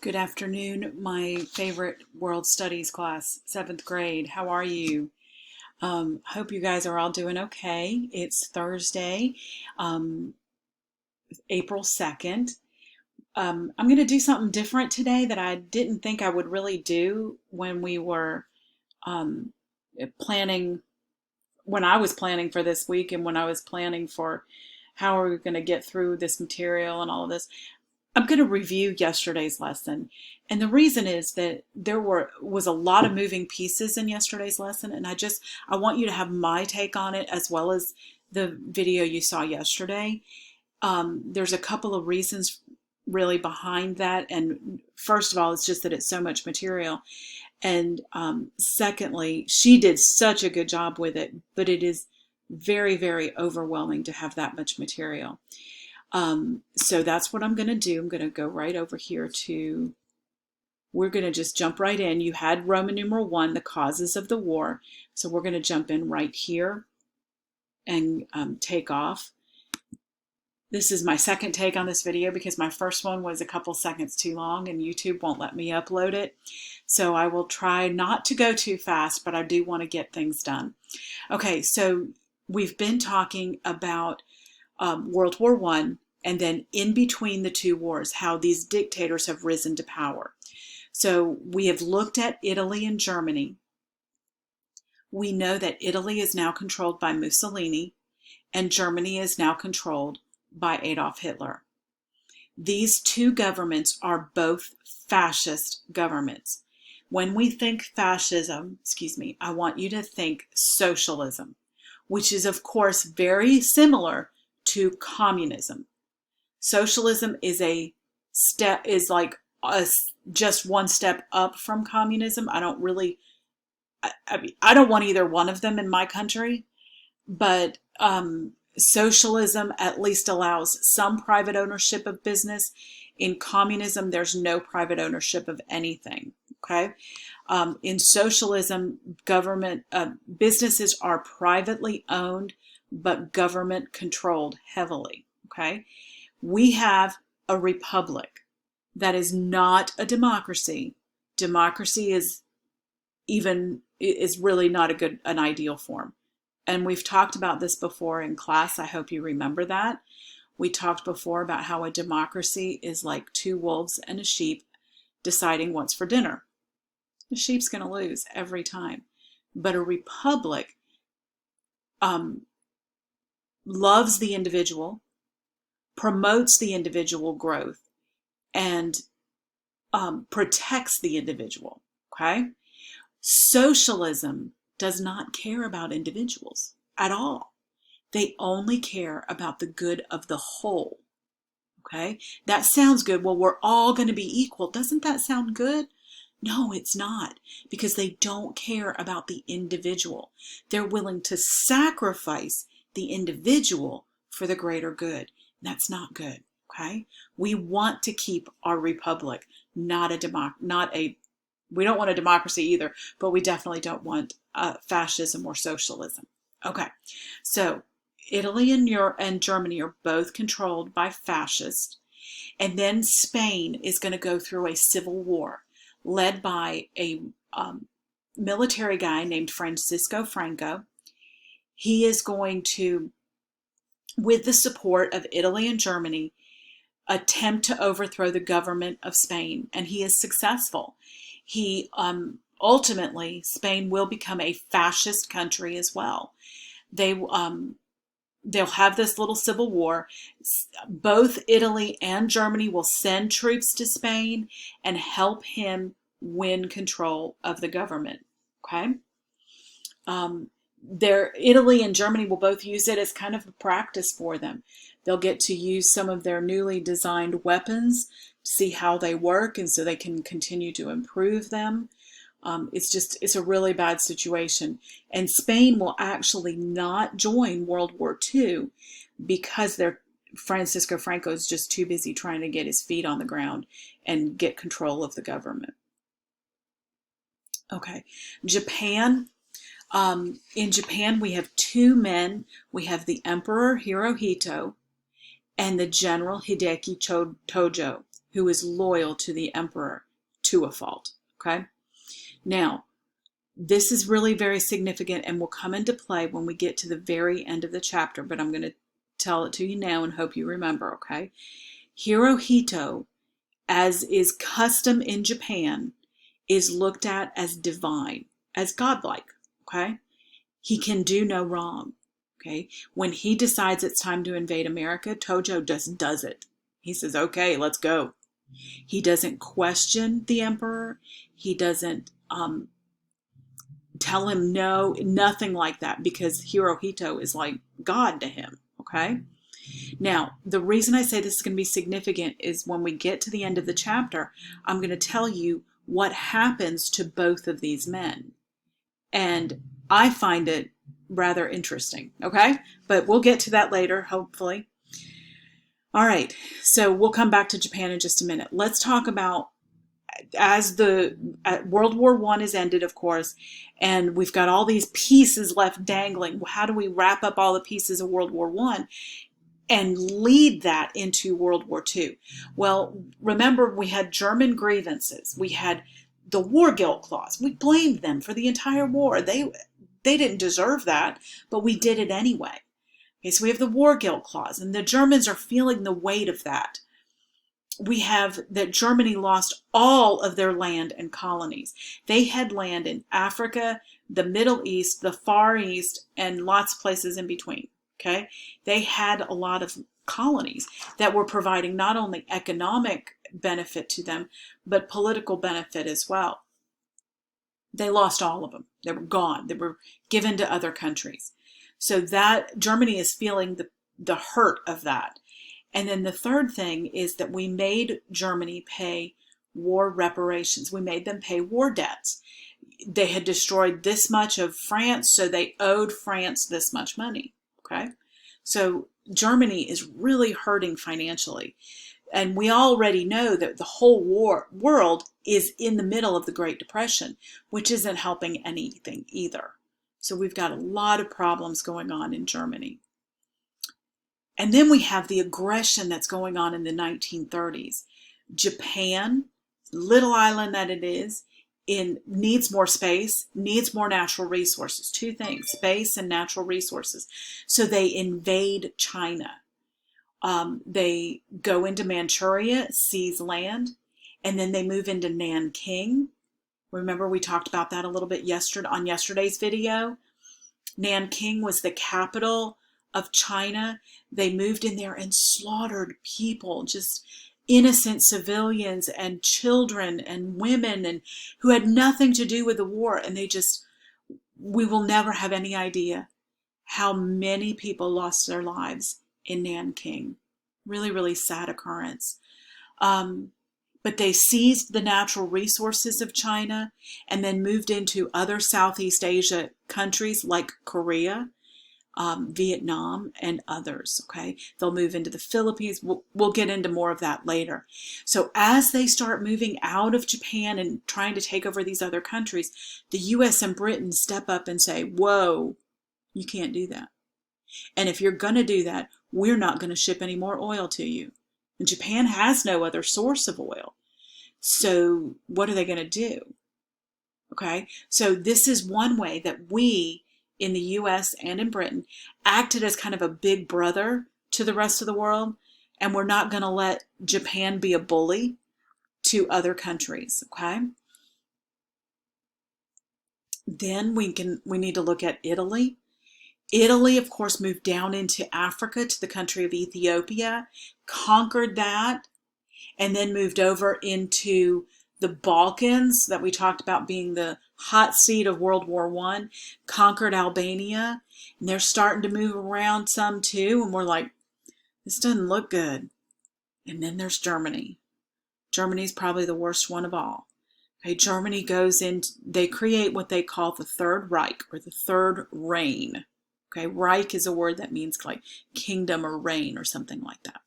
Good afternoon, my favorite world studies class, 7th grade. How are you? Hope you guys are all doing okay. It's Thursday, um, April 2nd. I'm going to do something different today that I didn't think I would really do when we were um, planning, when I was planning for this week and when I was planning for how are we going to get through this material and all of this. I'm going to review yesterday's lesson. And the reason is that there was a lot of moving pieces in yesterday's lesson, and I want you to have my take on it as well as the video you saw yesterday. There's a couple of reasons really behind that. And first of all, it's just that it's so much material. And secondly, she did such a good job with it, but it is very, very overwhelming to have that much material. So that's what I'm going to do. I'm going to go right over here to, we're going to just jump right in. You had Roman numeral 1, the causes of the war. So we're going to jump in right here and take off. This is my second take on this video because my first one was a couple seconds too long and YouTube won't let me upload it. So I will try not to go too fast, but I do want to get things done. Okay, so we've been talking about World War I, and then in between the two wars, how these dictators have risen to power. So we have looked at Italy and Germany. We know that Italy is now controlled by Mussolini, and Germany is now controlled by Adolf Hitler. These two governments are both fascist governments. When we think fascism, I want you to think socialism, which is of course very similar to communism. Socialism is just one step up from communism. I don't want either one of them in my country, but socialism at least allows some private ownership of business. In communism, there's no private ownership of anything. Okay. In socialism, businesses are privately owned, but government controlled heavily. Okay. We have a republic that is not a democracy. Democracy is really not an ideal form. And we've talked about this before in class. I hope you remember that. We talked before about how a democracy is like two wolves and a sheep deciding what's for dinner. The sheep's going to lose every time. But a republic loves the individual, promotes the individual growth, and protects the individual. Okay? Socialism does not care about individuals at all. They only care about the good of the whole. Okay? That sounds good. Well, we're all going to be equal. Doesn't that sound good? No, it's not, because they don't care about the individual. They're willing to sacrifice the individual for the greater good. That's not good. Okay? We want to keep our republic, we don't want a democracy either, but we definitely don't want fascism or socialism. Okay, so Italy and Germany are both controlled by fascists, and then Spain is going to go through a civil war led by a military guy named Francisco Franco. He is going to, with the support of Italy and Germany, attempt to overthrow the government of Spain, and he is successful. He ultimately, Spain will become a fascist country as well. They'll have this little civil war. Both Italy and Germany will send troops to Spain and help him win control of the government. Okay. Italy and Germany will both use it as kind of a practice for them. They'll get to use some of their newly designed weapons, see how they work, and so they can continue to improve them. It's a really bad situation. And Spain will actually not join World War II because Francisco Franco is just too busy trying to get his feet on the ground and get control of the government. Okay, Japan. In Japan, we have two men. We have the Emperor Hirohito and the General Hideki Tojo, who is loyal to the emperor to a fault. Okay? Now, this is really very significant and will come into play when we get to the very end of the chapter, but I'm going to tell it to you now and hope you remember, okay? Hirohito, as is custom in Japan, is looked at as divine, as godlike, okay? He can do no wrong, okay? When he decides it's time to invade America, Tojo just does it. He says, okay, let's go. He doesn't question the emperor. He doesn't tell him no, nothing like that, because Hirohito is like God to him, okay? Now, the reason I say this is going to be significant is when we get to the end of the chapter, I'm going to tell you what happens to both of these men. And I find it rather interesting, okay? But we'll get to that later, hopefully. All right, so we'll come back to Japan in just a minute. Let's talk about as World War I is ended, of course, and we've got all these pieces left dangling. How do we wrap up all the pieces of World War I and lead that into World War II? Well, remember, we had German grievances. We had the war guilt clause. We blamed them for the entire war. They didn't deserve that, but we did it anyway. Okay, so we have the war guilt clause, and the Germans are feeling the weight of that. We have that Germany lost all of their land and colonies. They had land in Africa, the Middle East, the Far East, and lots of places in between. Okay, they had a lot of colonies that were providing not only economic benefit to them, but political benefit as well. They lost all of them. They were gone. They were given to other countries. So that Germany is feeling the hurt of that. And then the third thing is that we made Germany pay war reparations. We made them pay war debts. They had destroyed this much of France, so they owed France this much money. Okay? So Germany is really hurting financially. And we already know that the whole world is in the middle of the Great Depression, which isn't helping anything either. So we've got a lot of problems going on in Germany. And then we have the aggression that's going on in the 1930s. Japan, little island that it is, needs more space, needs more natural resources. Two things, space and natural resources. So they invade China. They go into Manchuria, seize land, and then they move into Nanking. Remember, we talked about that a little bit on yesterday's video. Nanking was the capital of China. They moved in there and slaughtered people, just innocent civilians and children and women, and who had nothing to do with the war. And we will never have any idea how many people lost their lives in Nanking. Really, really sad occurrence. But they seized the natural resources of China and then moved into other Southeast Asia countries like Korea, Vietnam, and others. Okay, they'll move into the Philippines. We'll get into more of that later. So as they start moving out of Japan and trying to take over these other countries, the U.S. and Britain step up and say, whoa, you can't do that. And if you're going to do that, we're not going to ship any more oil to you. And Japan has no other source of oil. So what are they going to do? Okay, so this is one way that we in the U.S. and in Britain acted as kind of a big brother to the rest of the world, and we're not going to let Japan be a bully to other countries. Okay. Then we need to look at Italy. Italy, of course, moved down into Africa to the country of Ethiopia, conquered that, and then moved over into the Balkans that we talked about being the hot seat of World War I, conquered Albania, and they're starting to move around some too, and we're like, this doesn't look good. And then there's Germany. Germany's probably the worst one of all. Okay, Germany goes in, they create what they call the Third Reich, or the Third Reign. Okay, Reich is a word that means like kingdom or reign or something like that.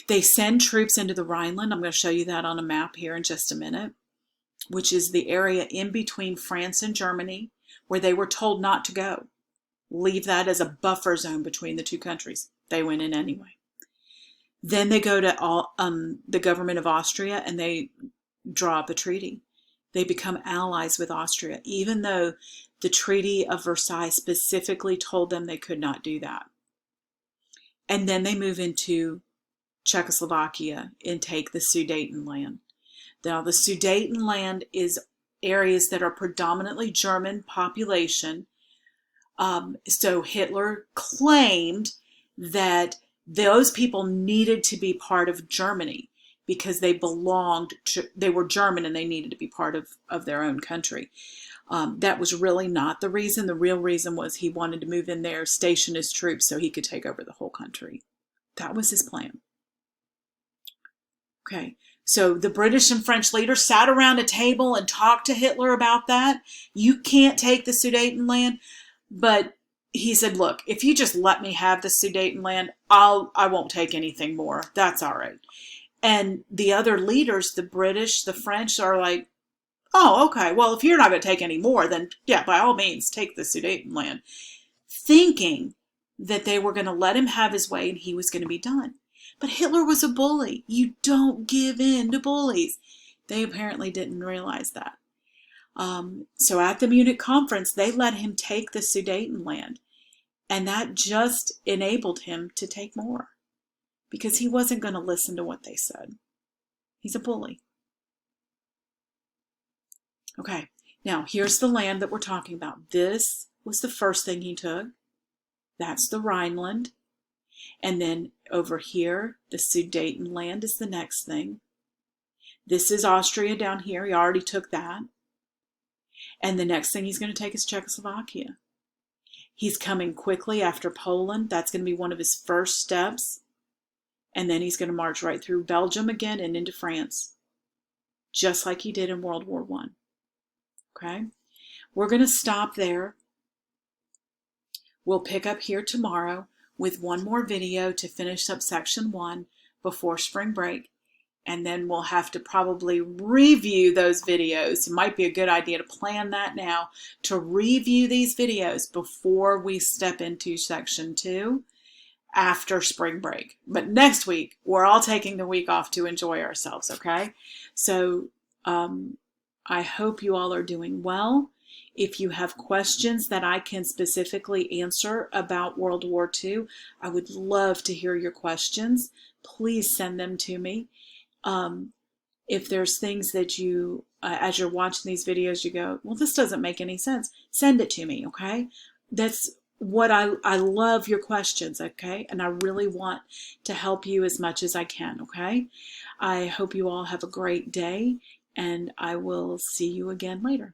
They send troops into the Rhineland. I'm going to show you that on a map here in just a minute, which is the area in between France and Germany where they were told not to go. Leave that as a buffer zone between the two countries. They went in anyway. Then they go to the government of Austria and they draw up a treaty. They become allies with Austria, even though the Treaty of Versailles specifically told them they could not do that. And then they move into Czechoslovakia and take the Sudetenland. Now, the Sudetenland is areas that are predominantly German population. So Hitler claimed that those people needed to be part of Germany because they were German and they needed to be part of their own country. That was really not the reason. The real reason was he wanted to move in there, station his troops so he could take over the whole country. That was his plan. Okay, so the British and French leaders sat around a table and talked to Hitler about that. You can't take the Sudetenland, but he said, look, if you just let me have the Sudetenland, I won't take anything more. That's all right. And the other leaders, the British, the French, are like, oh, okay, well, if you're not going to take any more, then yeah, by all means, take the Sudetenland. Thinking that they were going to let him have his way and he was going to be done. But Hitler was a bully. You don't give in to bullies. They apparently didn't realize that. So at the Munich conference, they let him take the Sudetenland. And that just enabled him to take more. Because he wasn't going to listen to what they said. He's a bully. Okay, now here's the land that we're talking about. This was the first thing he took. That's the Rhineland. And then over here, the Sudetenland is the next thing. This is Austria down here. He already took that. And the next thing he's going to take is Czechoslovakia. He's coming quickly after Poland. That's going to be one of his first steps. And then he's going to march right through Belgium again and into France. Just like he did in World War I. Okay? We're going to stop there. We'll pick up here tomorrow with one more video to finish up section 1 before spring break. And then we'll have to probably review those videos. It might be a good idea to plan that now, to review these videos before we step into section 2 after spring break. But next week, we're all taking the week off to enjoy ourselves, okay? So I hope you all are doing well. If you have questions that I can specifically answer about World War II, I would love to hear your questions. Please send them to me. If there's things that you, as you're watching these videos, you go, well, this doesn't make any sense, send it to me, okay? That's what I love your questions, okay? And I really want to help you as much as I can, okay? I hope you all have a great day, and I will see you again later.